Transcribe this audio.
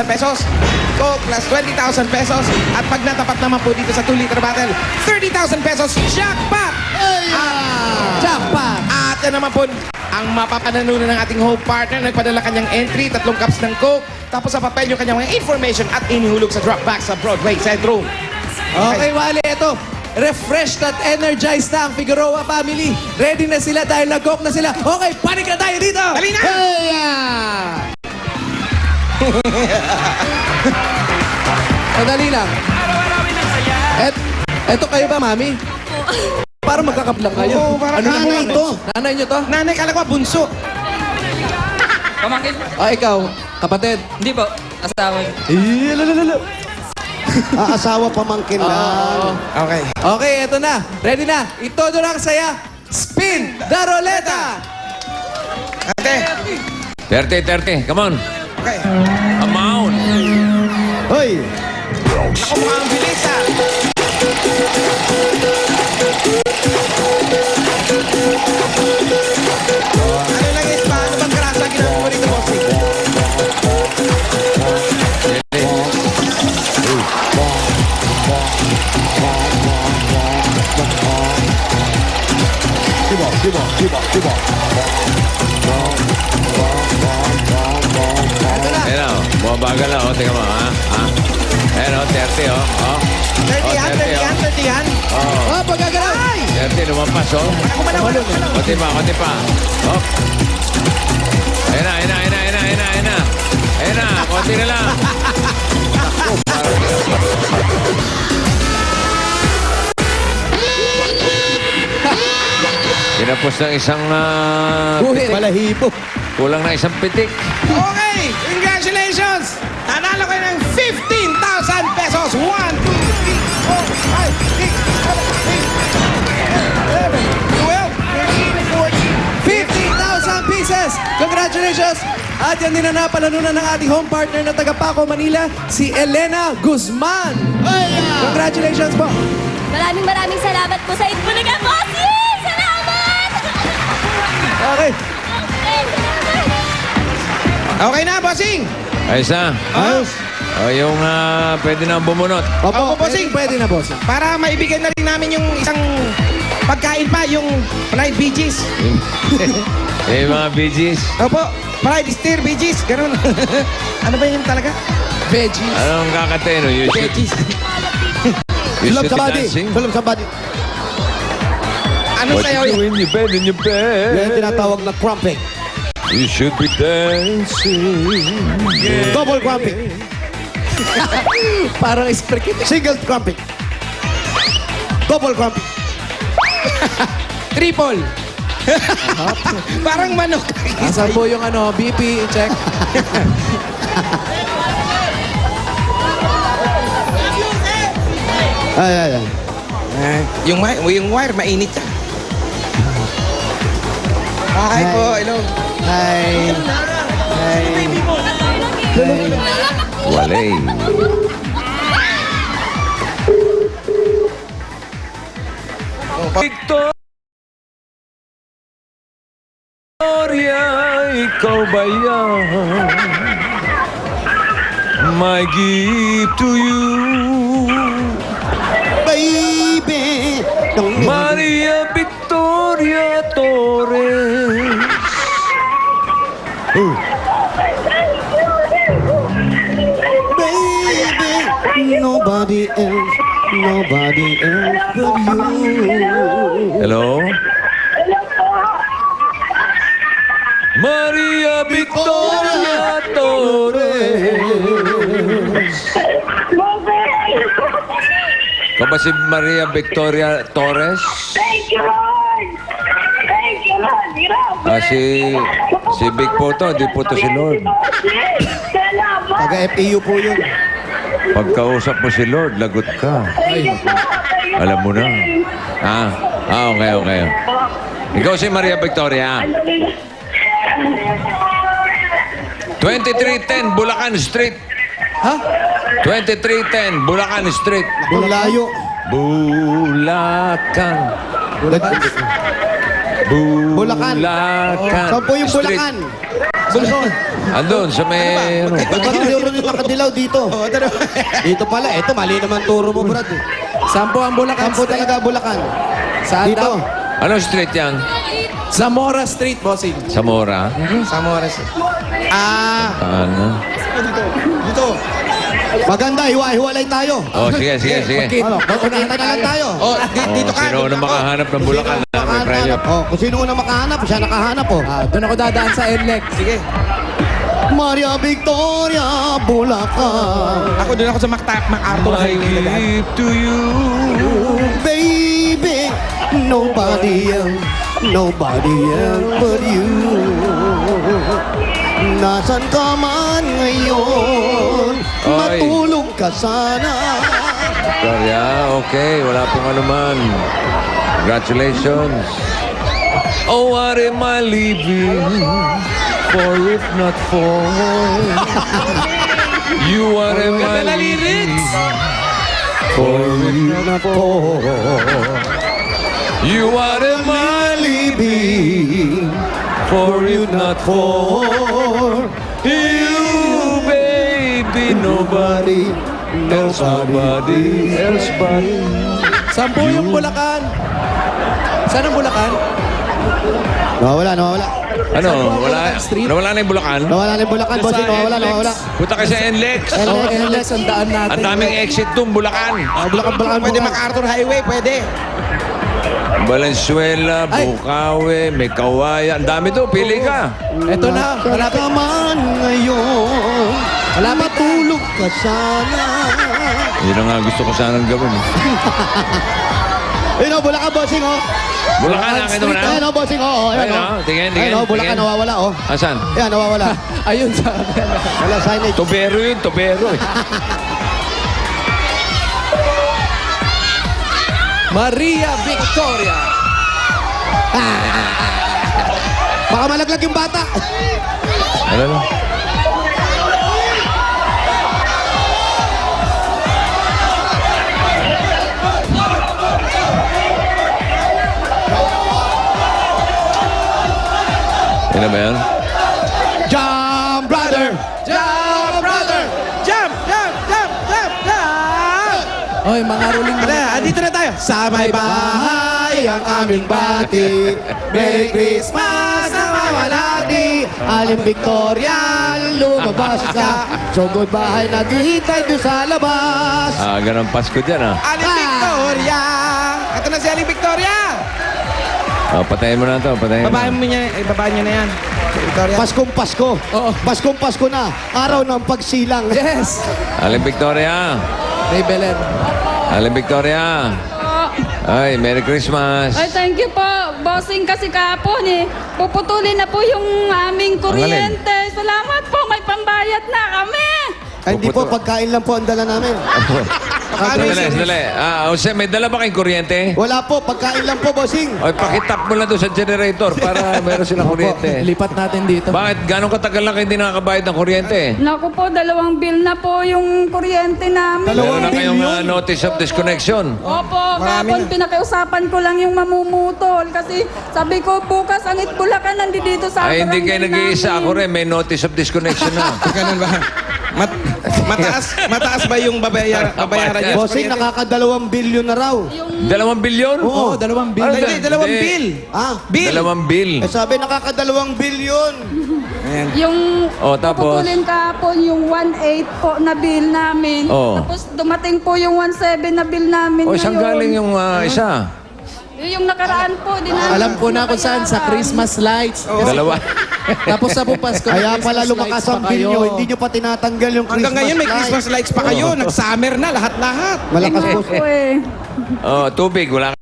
pesos, Coke plus 20,000 pesos, at pag natapat naman po dito sa 2-liter bottle, 30,000 pesos, jackpot! Jackpot! At yan naman po, ang mapapananunan ng ating hope partner, nagpadala kanyang entry, 3 cups ng Coke, tapos sa papel yung kanyang mga information at inihulog sa drop box sa Broadway Centrum. Okay, Wally, ito. Refreshed at energized na ang Figueroa family. Ready na sila dahil nag-coke na sila. Okay, panik na tayo dito! Dali na! Madali lang. Eto kayo ba, mami? Para magkakaplang kayo. Oo, para Ano nanay nanay to? Nanay nyo to? Nanay, kala ko bunso. Pamangkin? Ikaw, kapatid. Hindi po. Asawa. Asawa pamangkin lang. Okay. Okay, eto na. Ready na. Itodo lang saya. Spin the roleta. Ate. 30. Come on. Okay. Amount. Hoy! Naku, mukhang bilis ah. Ano lang is pa? Ano bang grasa ginamit mo rito, bossing? Diba? Ayan o. Bumabagal na o. Tingnan mo ha. Ayan o. 30 o. 30 yan, 30 yan. Oh, pagkagalaw. 30. Lumampas o. Konti pa. Hop. Ayan na. Konti na lang. Tinapos ng isang Buhit. Balahibo. kulang na isang pitik. Okay, congratulations! Nanalo kayo ng 15,000 pesos. 1, 2, 3, 4, 5, 6, 7, 8, 9, 10, 11, 12, 13, 14, 50,000 pieces! Congratulations! At yan din ang napalanunan ng ating home partner na taga Paco, Manila, si Elena Guzman. Congratulations po! Maraming salamat po sa Itbulaga Bossing! Salamat! Okay. Okay na, bossing! Ayos na. Ayos. O yung pwede na bumunot. Opo, bossing. Pwede na, bossing. Para maibigay na rin namin yung isang pagkain pa, yung fried Bee Gees. Yung mga Bee Gees. Opo, fried steer Bee Gees. Ganun. Ano ba yun talaga? Veggies. Anong kakateno? You should, Veggies. you Love should sa be body. dancing. Love sa body. Ano What sa'yo you do yun? in your bed, in your Yan bed. tinatawag na crumping. You should be dancing. Double crumping. Parang isperkit. Single crumping. Double crumping. Triple. Parang manok. Asan po yung BP check? Ay. Yung wire, mainit siya. Okay po, hello. Hi. Walay. Victoria, ikaw ba yan? My gift to you. Baby. Maria Victoria Torres. Baby. Nobody else but you. Hello? Maria Victoria Torres. Ka ba si Maria Victoria Torres? Thank you, Lord! Thank you, Lord! Grabe! Si Big po to, di po to si Lord. Salamat! Taga-FEU po yun. Pagkausap mo si Lord, lagot ka. Thank you po! Thank you Alam po, mo na. sir. Okay. Ikaw si Maria Victoria. 2310 Bulacan Street. Ha? 2310 Bulacan Street. Ang layo. Bulacan. Bulacan. Bulacan. Saan po yung Street. Bulacan? Bulacan. Andun, sa may... Ano? Ba't meron yung nakadilaw dito? Dito pala. Ito, mali naman turo mo, Brad. Saan po ang Bulacan Saan po Street? talaga Bulacan? Saan Dito. daw? Anong street yan? Zamora Street, bossing. Zamora? Samores. Ano? Maganda, hiwa-hiwalay tayo. Oh, sige. Ano, magkita na lang tayo. Oh, dito ka. Sino na makahanap ng Bulacan na may premyo? Oh, kung sino una makahanap, siya nakahanap, oh. Doon ako dadaan sa NLEX. Sige. Maria Victoria, Bulacan. Ako doon ako sa MacArthur. I give to you. Baby, nobody else but you. Nasaan ka man ngayon, Ay. matulog ka sana. Victoria, okay. Wala pong anuman. Congratulations. Oh, what am I leaving for if not for you? What am I leaving for if not for you? What am I leaving for if not for you, baby? Nobody else but Saan po yung Bulacan? Saan ang Bulacan? Nawawala. ano? Bulacan Street? Nawala na yung Bulacan? Nawala na yung Bulacan, boss. Nawawala. Punta ka sa NLEX. Oh, NLEX ang daan natin. Ang daming exit doon, Bulacan. Bulacan. Pwede MacArthur Highway, pwede. Valenzuela, Ay. Bukawi, may Kawayan. Ang dami doon, pili ka. Ito na, Nasaan malapit. ka man ngayon, matulog ka sana. Yun ang nga gusto ko sanang gawin. Ayun, Bulacan, bossing, oh. Bulacan, akin naman Ayun, na. bossing, oh. Ayun, Ayun, oh. tingin. Ayun, Bulacan, nawawala, oh. Asan? Ayan, nawawala. Ayun sa... Wala signage. Tobero yun, Tobero eh. Maria Victoria. Baka malaglag yung bata. Ano na? Yan na ba yan? Jump, brother! Jump, brother! Jump! Oy, mga ruling Andito na tayo. Sa may bahay ang aming bati. Merry Christmas na mawalati. Aling Victoria, lumabas ka. So goodbye, naghihintay doon sa labas. Ganang Pasko dyan Aling Victoria! Ito na si Aling Victoria! Patayin mo na ito, patayin mo. Babae niya na yan. Victoria. Paskong Pasko. Oo. Paskong Pasko na. Araw ng pagsilang. Yes. Aling Victoria. May Belen. Aling Victoria. Ay, Merry Christmas. Ay, thank you po, bossing, kasi kahapon puputulin na po yung aming kuryente. Salamat po, may pambayad na kami. Ay, hindi po, pagkain lang po ang dala namin. Sandali. Jose, may dala ba kayong kuryente? Wala po, pagkain lang po, bossing. Oy, pakitap mo lang doon sa generator para meron silang kuryente. Lipat natin dito. Bakit? Gano'ng katagal lang kayo hindi nakakabayad ng kuryente? Naku po, 2 bill na po yung kuryente namin. Meron na kayong notice of disconnection. Opo, kahapon pinakiusapan ko lang yung mamumutol kasi sabi ko bukas ang Itbulacan nandito sa Ay, hindi kayo barangay nag-iisa. namin. Ako rin, may notice of disconnection na. Ganun ba? Mataas ba yung babayaran niya? Bossing, nakaka2 billion na raw. 2 bilyon? Oo, 2 bill. Hindi, 2 bill. Ah, Bill. 2 bill. eh sabi nakaka2 billion. Yung Oh, tapos? puputulin kahapon yung 1.8 po na bill namin. Oh. Tapos dumating po yung 1.7 na bill namin O, saan galing yung isa? Yung nakaraan po, din namin. Alam ko na kung saan, sa Christmas lights. Dalawa. Tapos sa Pasko, Kaya pala Christmas lumakas lights ang pa bill kayo. nyo. Hindi nyo pa tinatanggal yung Christmas Hanggang ngayon may lights. Christmas lights pa kayo. Nag-summer na lahat-lahat. Malakas po. Po eh. Oh, tubig. Wala